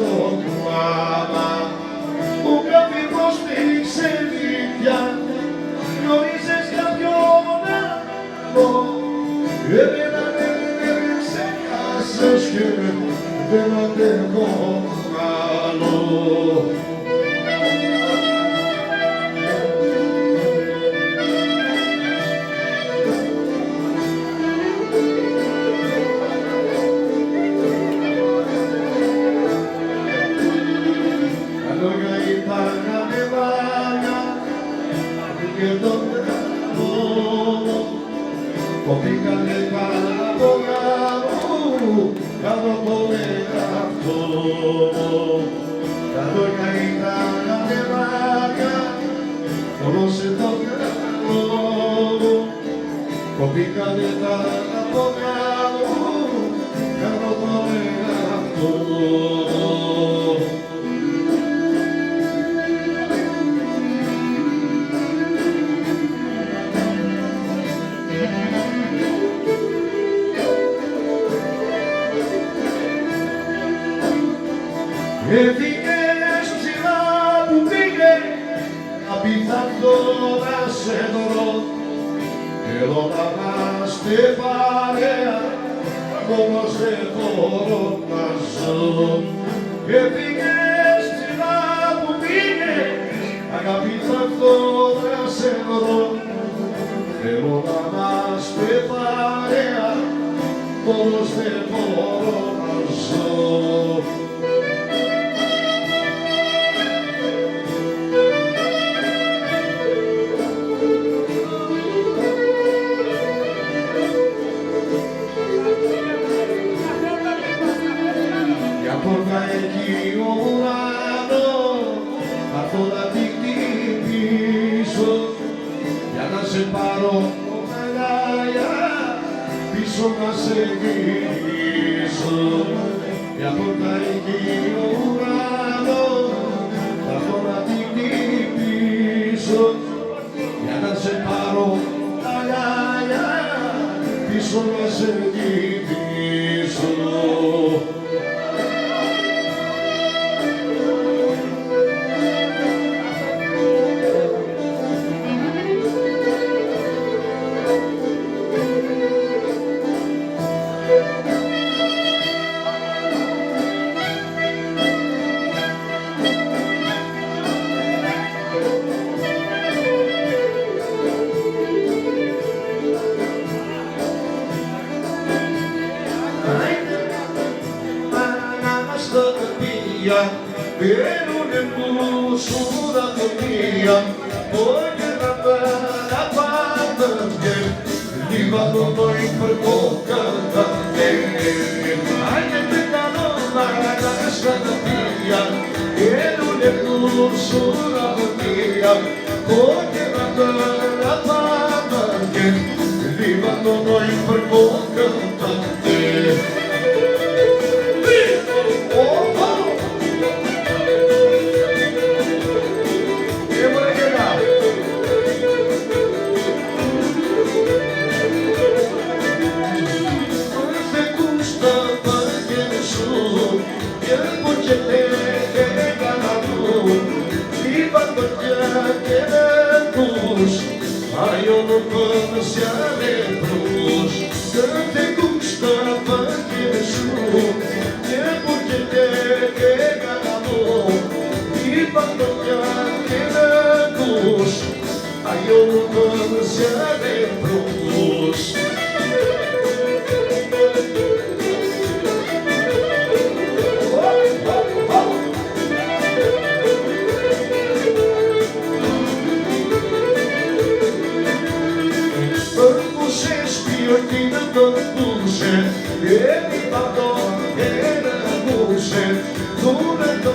klama u kapi posti se vitja njoj se skampiona e vena ne se kasëshke vena te komalo E fiquei sulla pubbliche abitando la sedoro e lo lavaste parea come se foro naso e fiquei sulla pubbliche abitando la sedoro e lo lavaste parea come se foro naso Separo Malaya, piso seguiso, e a portare chi urano, la zona di piso, e a separo Malaya, piso seguiso. Pero ne puso da mia, voglio la parte divano noi per bocca da te. Ai te danno la strada mia, pero ne puso da mia, voglio la parte divano noi per bocca da te. Eu não conheço a lembros que te custava que deixou tempo de ter ganhado e batalhar que lembros eu não conheço a lembros Ele parou, ele puxe, durante o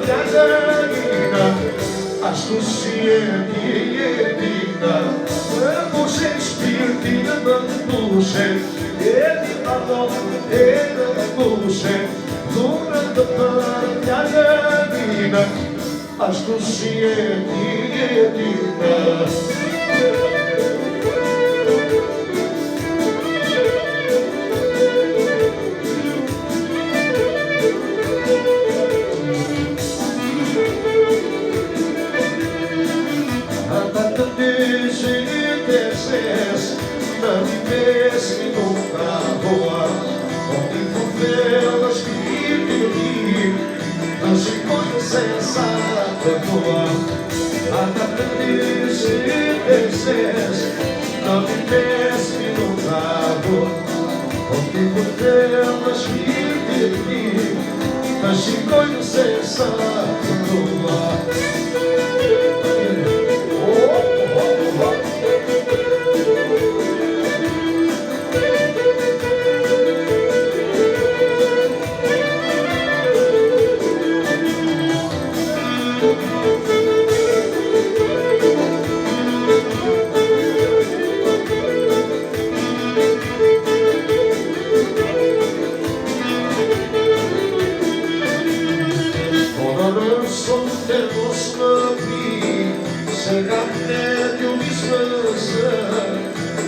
Catarina, astúcia e edina, puxe, espiritina, puxe, ele parou, ele puxe, durante o Catarina, astúcia e edina. të dyshit e ses, në një 5 minuta hoa, o një fundel në shpirtin në shikojnë se sa të hoa. Ata të dyshit e ses, në një 5 minuta hoa, o një fundel në shpirtin në shikojnë se sa të hoa.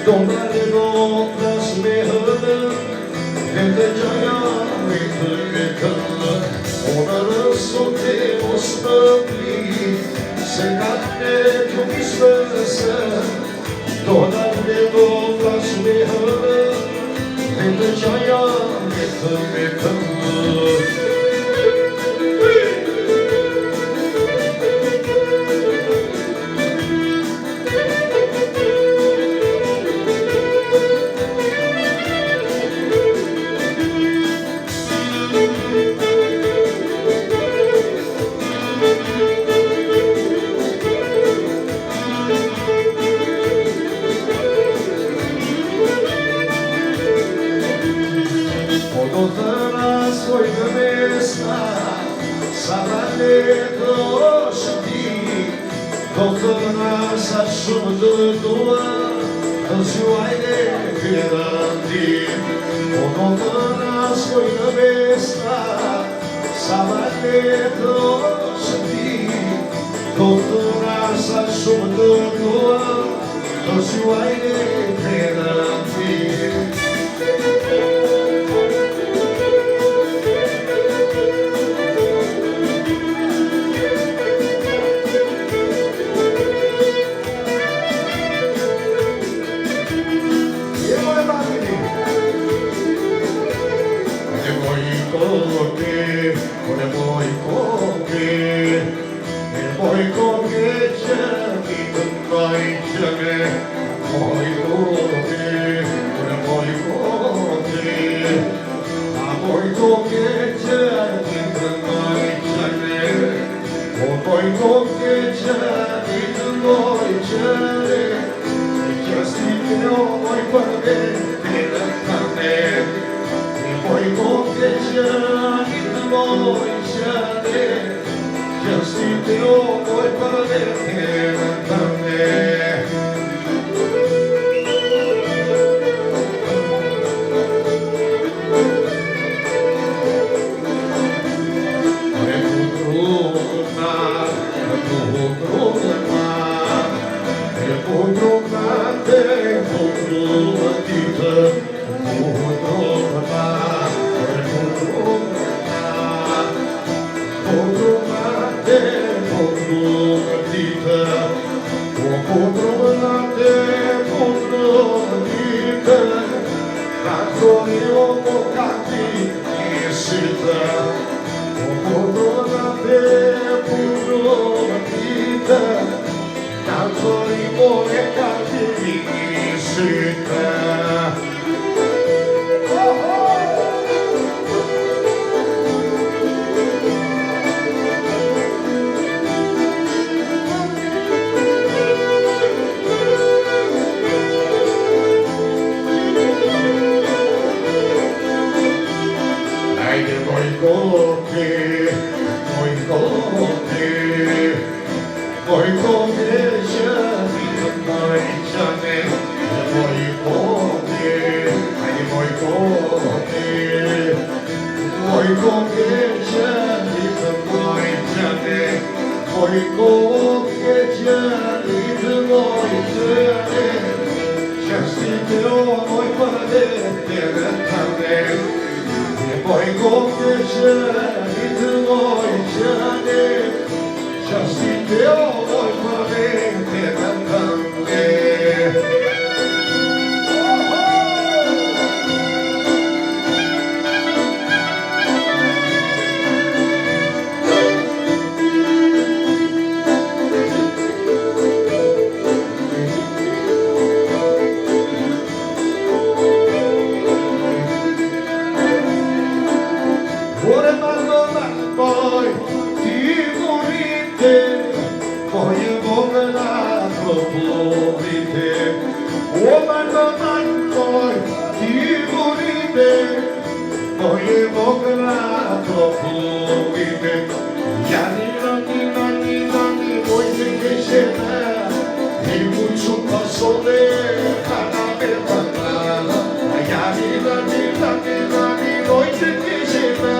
Domare notras me hëllë, vende gjaja me këllë. Ona rësot e mos më pli, se nga të t'ju misëse. Domare notras me hëllë, vende gjaja me këllë. Do të nasa shumë të dua, të zhuajne kërëndim. Do të naskoj në mesta, sa vale të shëndim. Do të nasa shumë të dua, të zhuajne kërëndim. Just plumite Woman koj ti burite Moje voglato plumite Jani mojte kežena I mucho pasole kana me patrana Jani mojte kežena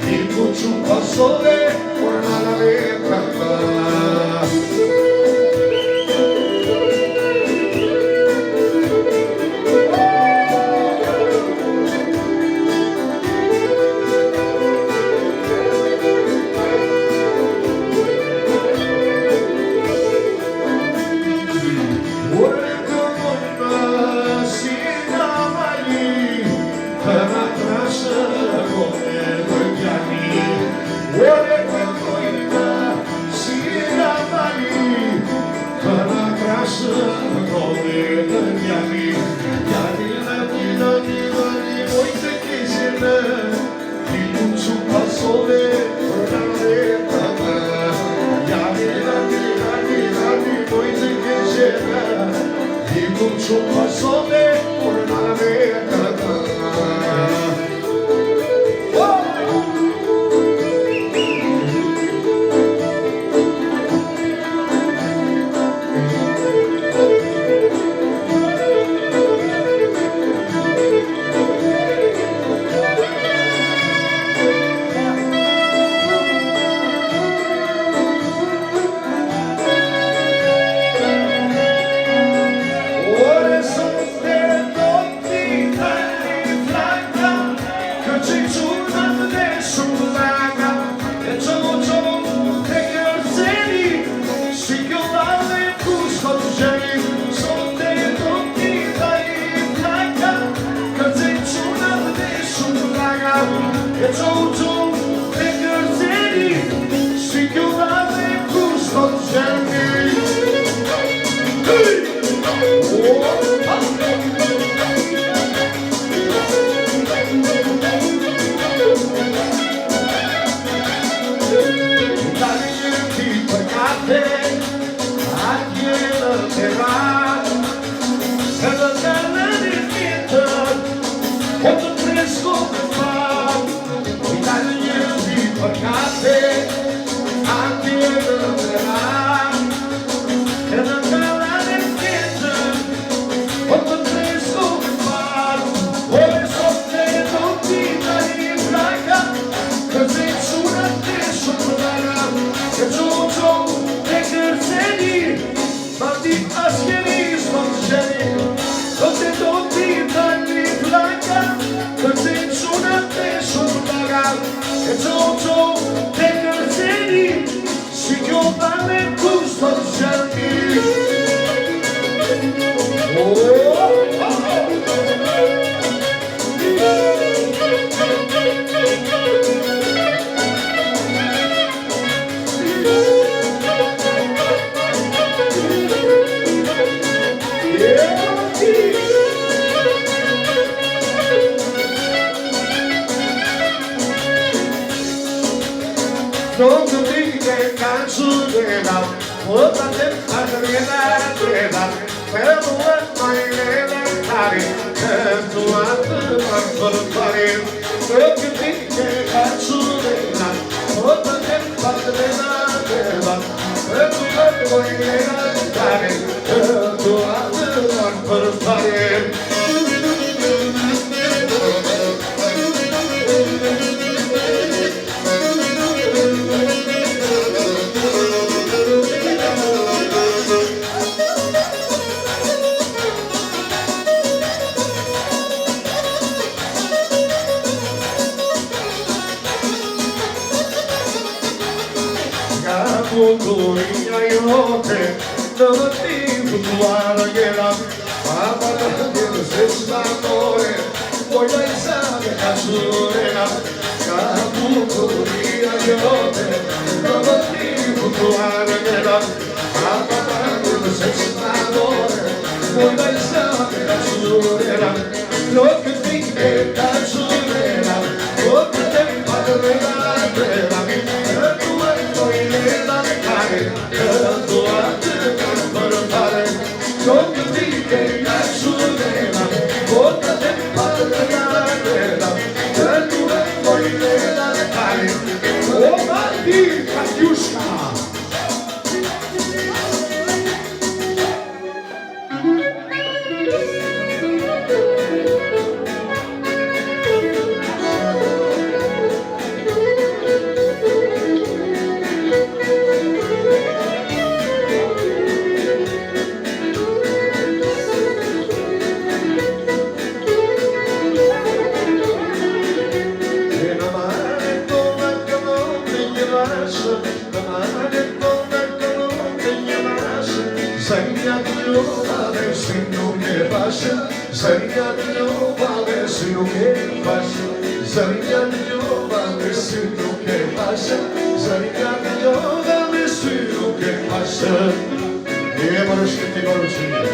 I mucho pasole kana me patrana Mucho pasole por la ventana. Zëria të njovave si nuk e bashë, zëria të njovave si nuk e bashë, zëria të njovave si nuk e bashë, zëria të njovave si nuk e bashë. E më rëshkët të gorë që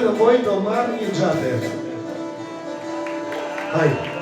Në mojnë në marrë një gjate. Hajde.